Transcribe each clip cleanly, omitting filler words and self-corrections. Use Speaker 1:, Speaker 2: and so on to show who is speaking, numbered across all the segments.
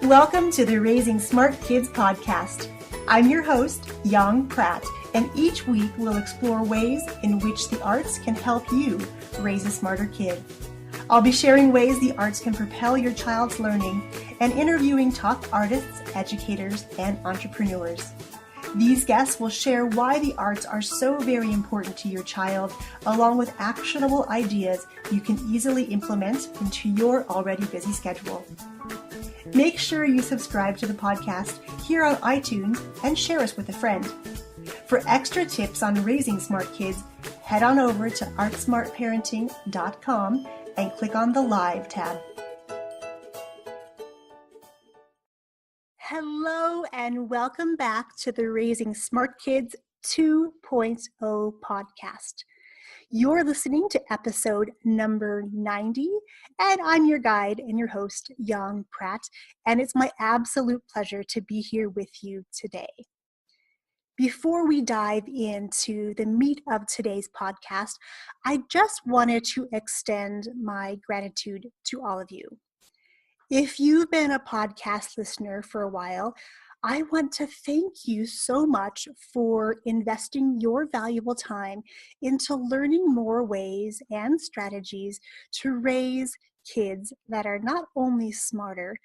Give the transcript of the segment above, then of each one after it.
Speaker 1: Welcome to the Raising Smart Kids podcast. I'm your host, Yong, and each week we'll explore ways in which the arts can help you raise a smarter kid. I'll be sharing ways the arts can propel your child's learning and interviewing top artists, educators, and entrepreneurs. These guests will share why the arts are so very important to your child, along with actionable ideas you can easily implement into your already busy schedule. Make sure you subscribe to the podcast here on iTunes and share us with a friend. For extra tips on raising smart kids, head on over to artsmartparenting.com and click on the Live tab. Hello and welcome back to the Raising Smart Kids 2.0 podcast. You're listening to episode number 90, and I'm your guide and your host, Yong, and it's my absolute pleasure to be here with you today. Before we dive into the meat of today's podcast, I just wanted to extend my gratitude to all of you. If you've been a podcast listener for a while, I want to thank you so much for investing your valuable time into learning more ways and strategies to raise kids that are not only smarter,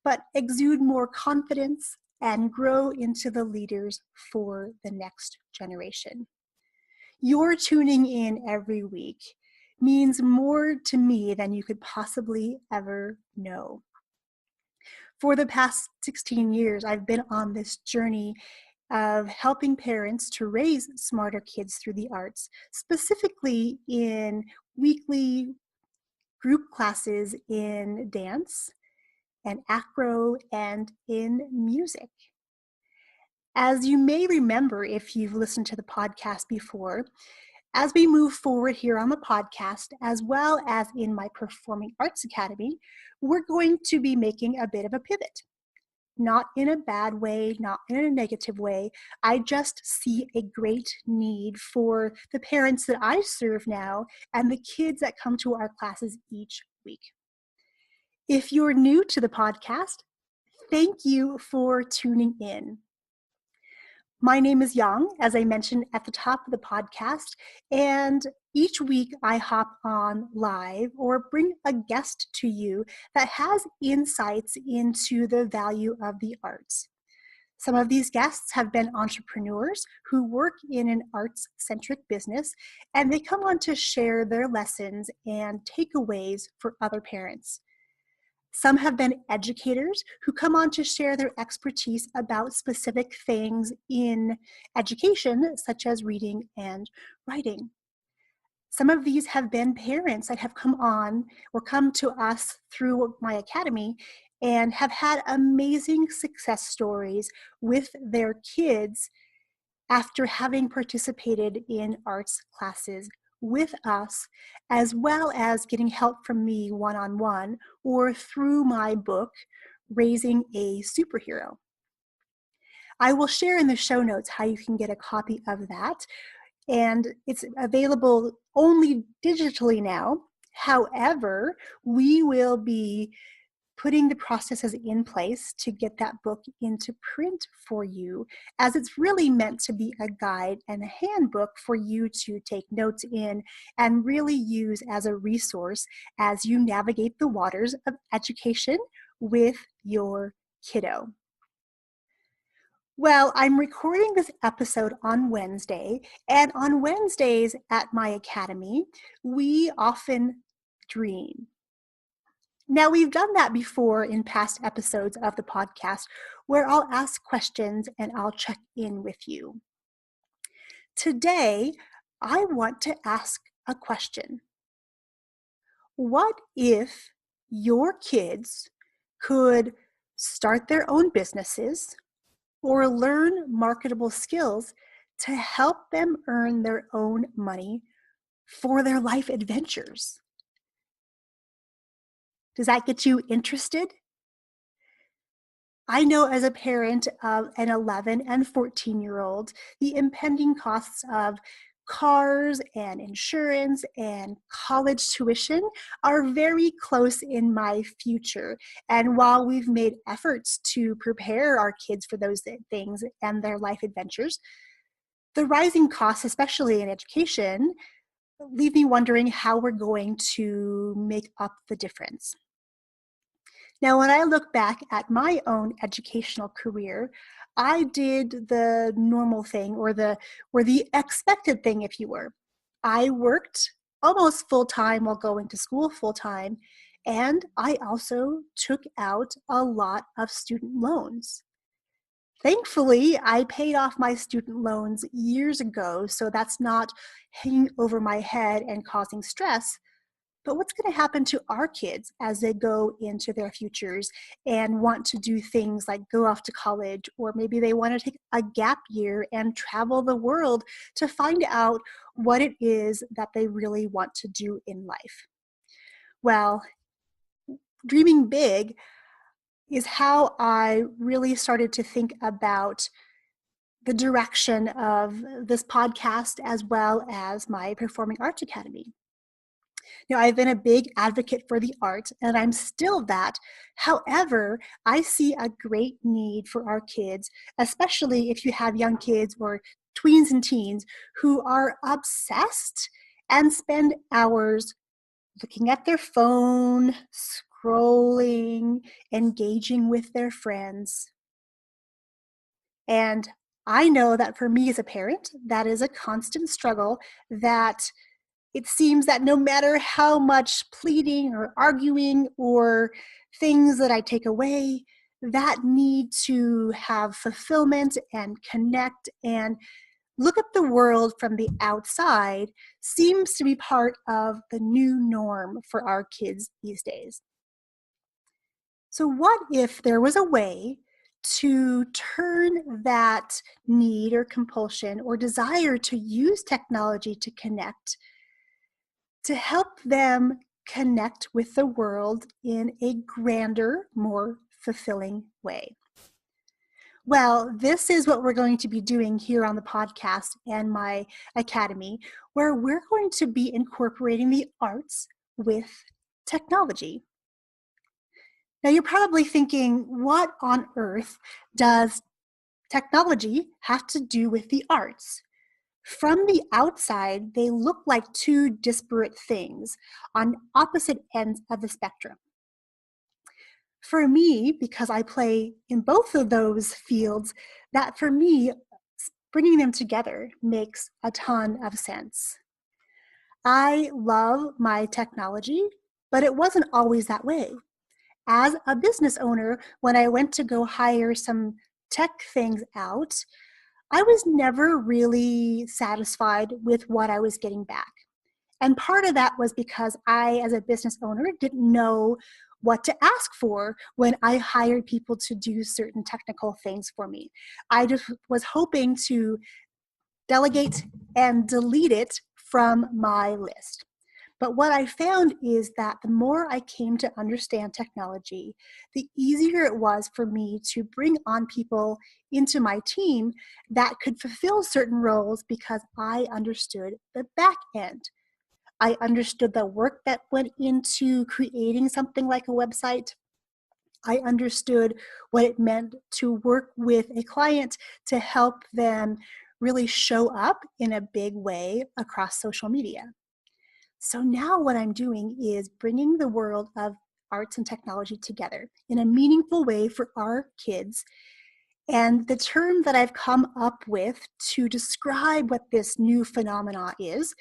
Speaker 1: but exude more confidence and grow into the leaders for the next generation. Your tuning in every week means more to me than you could possibly ever know. For the past 16 years, I've been on this journey of helping parents to raise smarter kids through the arts, specifically in weekly group classes in dance and acro and in music. As you may remember, if you've listened to the podcast before, as we move forward here on the podcast, as well as in my Performing Arts Academy, we're going to be making a bit of a pivot. Not in a bad way, not in a negative way. I just see a great need for the parents that I serve now and the kids that come to our classes each week. If you're new to the podcast, thank you for tuning in. My name is Yong, as I mentioned at the top of the podcast, and each week I hop on live or bring a guest to you that has insights into the value of the arts. Some of these guests have been entrepreneurs who work in an arts-centric business, and they come on to share their lessons and takeaways for other parents. Some have been educators who come on to share their expertise about specific things in education, such as reading and writing. Some of these have been parents that have come on or come to us through my academy and have had amazing success stories with their kids after having participated in arts classes with us, as well as getting help from me one-on-one or through my book, Raising a Superhero. I will share in the show notes how you can get a copy of that, and it's available only digitally now. However, we will be putting the processes in place to get that book into print for you, as it's really meant to be a guide and a handbook for you to take notes in and really use as a resource as you navigate the waters of education with your kiddo. Well, I'm recording this episode on Wednesday, and on Wednesdays at my academy, we often dream. Now, we've done that before in past episodes of the podcast where I'll ask questions and I'll check in with you. Today, I want to ask a question. What if your kids could start their own businesses or learn marketable skills to help them earn their own money for their life adventures? Does that get you interested? I know as a parent of an 11 and 14-year-old, the impending costs of Cars and insurance and college tuition are very close in my future. And while we've made efforts to prepare our kids for those things and their life adventures, the rising costs, especially in education, leave me wondering how we're going to make up the difference. Now, when I look back at my own educational career, I did the normal thing or the expected thing, if you were. I worked almost full time while going to school full time, and I also took out a lot of student loans. Thankfully, I paid off my student loans years ago, so that's not hanging over my head and causing stress. But what's going to happen to our kids as they go into their futures and want to do things like go off to college, or maybe they want to take a gap year and travel the world to find out what it is that they really want to do in life? Well, dreaming big is how I really started to think about the direction of this podcast as well as my Performing Arts Academy. I've been a big advocate for the arts, and I'm still that. However, I see a great need for our kids, especially if you have young kids or tweens and teens who are obsessed and spend hours looking at their phone, scrolling, engaging with their friends. And I know that for me as a parent, that is a constant struggle that it seems that no matter how much pleading or arguing or things that I take away, that need to have fulfillment and connect and look at the world from the outside seems to be part of the new norm for our kids these days. So, what if there was a way to turn that need or compulsion or desire to use technology to connect to help them connect with the world in a grander, more fulfilling way? Well, this is what we're going to be doing here on the podcast and my academy, where we're going to be incorporating the arts with technology. Now, you're probably thinking, what on earth does technology have to do with the arts? From the outside, they look like two disparate things on opposite ends of the spectrum. For me, because I play in both of those fields, that for me, bringing them together makes a ton of sense. I love my technology, but it wasn't always that way. As a business owner, when I went to go hire some tech things out, I was never really satisfied with what I was getting back. And part of that was because I, as a business owner, didn't know what to ask for when I hired people to do certain technical things for me. I just was hoping to delegate and delete it from my list. But what I found is that the more I came to understand technology, the easier it was for me to bring on people into my team that could fulfill certain roles because I understood the back end. I understood the work that went into creating something like a website. I understood what it meant to work with a client to help them really show up in a big way across social media. So now what I'm doing is bringing the world of arts and technology together in a meaningful way for our kids. And the term that I've come up with to describe what this new phenomena is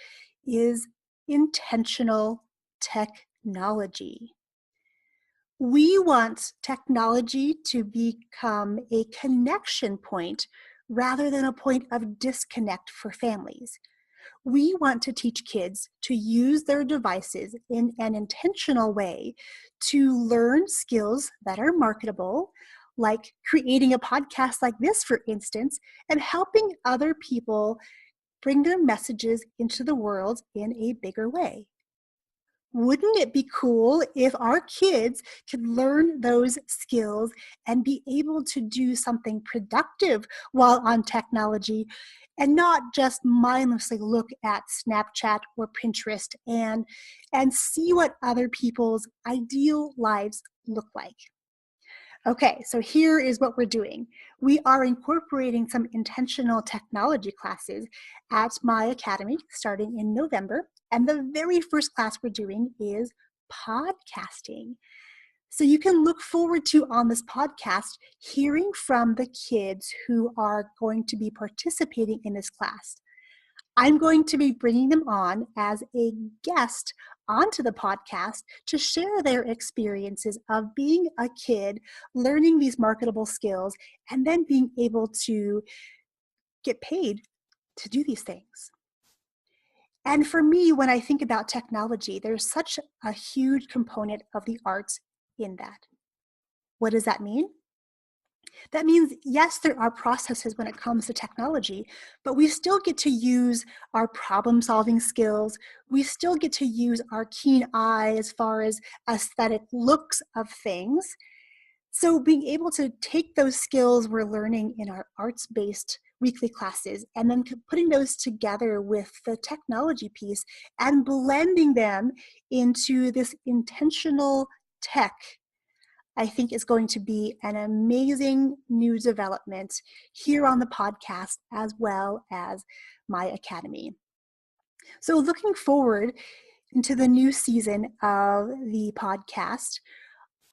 Speaker 1: intentional technology. We want technology to become a connection point rather than a point of disconnect for families. We want to teach kids to use their devices in an intentional way to learn skills that are marketable, like creating a podcast like this, for instance, and helping other people bring their messages into the world in a bigger way. Wouldn't it be cool if our kids could learn those skills and be able to do something productive while on technology and not just mindlessly look at Snapchat or Pinterest and see what other people's ideal lives look like? Okay, so here is what we're doing. We are incorporating some intentional technology classes at my academy starting in November. And the very first class we're doing is podcasting. So you can look forward to on this podcast hearing from the kids who are going to be participating in this class. I'm going to be bringing them on as a guest onto the podcast to share their experiences of being a kid, learning these marketable skills, and then being able to get paid to do these things. And for me, when I think about technology, there's such a huge component of the arts in that. What does that mean? That means, yes, there are processes when it comes to technology, but we still get to use our problem-solving skills. We still get to use our keen eye as far as aesthetic looks of things. So being able to take those skills we're learning in our arts-based weekly classes and then putting those together with the technology piece and blending them into this intentional tech, I think is going to be an amazing new development here on the podcast as well as my academy. So looking forward into the new season of the podcast,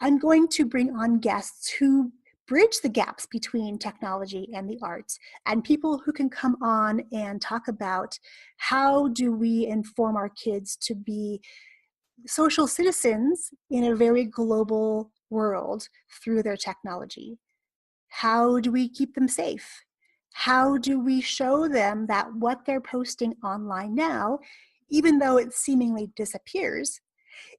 Speaker 1: I'm going to bring on guests who bridge the gaps between technology and the arts, and people who can come on and talk about how do we inform our kids to be social citizens in a very global world through their technology. How do we keep them safe? How do we show them that what they're posting online now, even though it seemingly disappears,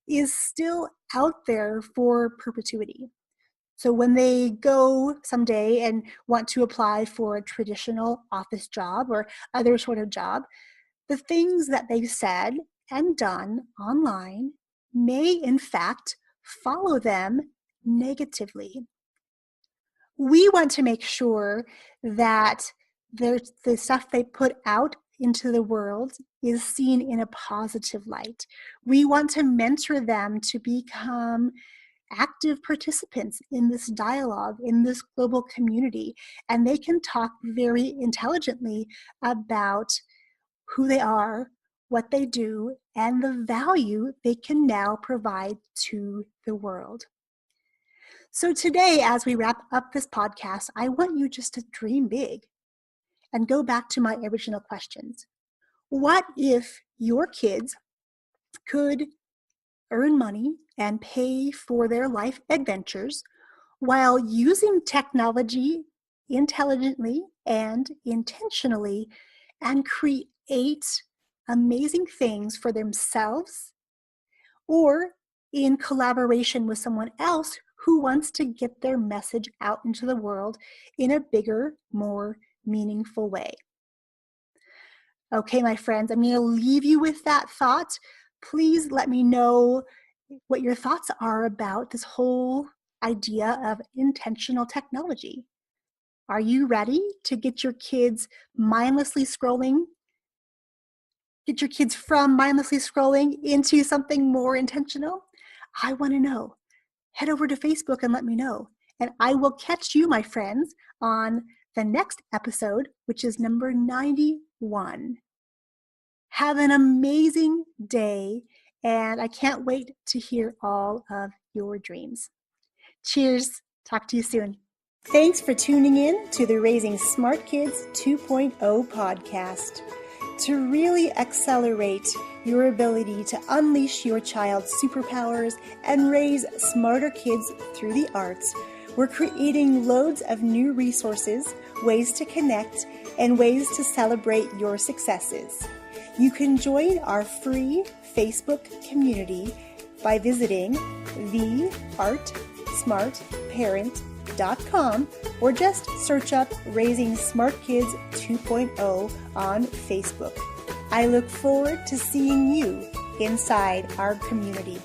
Speaker 1: is still out there for perpetuity? So when they go someday and want to apply for a traditional office job or other sort of job, the things that they've said and done online may in fact follow them negatively. We want to make sure that the stuff they put out into the world is seen in a positive light. We want to mentor them to become active participants in this dialogue, in this global community, and they can talk very intelligently about who they are, what they do, and the value they can now provide to the world. So today, as we wrap up this podcast, I want you just to dream big and go back to my original questions. What if your kids could earn money and pay for their life adventures while using technology intelligently and intentionally and create amazing things for themselves or in collaboration with someone else who wants to get their message out into the world in a bigger, more meaningful way? Okay, my friends, I'm going to leave you with that thought. Please let me know what your thoughts are about this whole idea of intentional technology. Are you ready to get your kids mindlessly scrolling? Get your kids from mindlessly scrolling into something more intentional? I want to know. Head over to Facebook and let me know. And I will catch you, my friends, on the next episode, which is number 91. Have an amazing day, and I can't wait to hear all of your dreams. Cheers. Talk to you soon. Thanks for tuning in to the Raising Smart Kids 2.0 podcast. To really accelerate your ability to unleash your child's superpowers and raise smarter kids through the arts, we're creating loads of new resources, ways to connect, and ways to celebrate your successes. You can join our free Facebook community by visiting theartsmartparent.com or just search up Raising Smart Kids 2.0 on Facebook. I look forward to seeing you inside our community.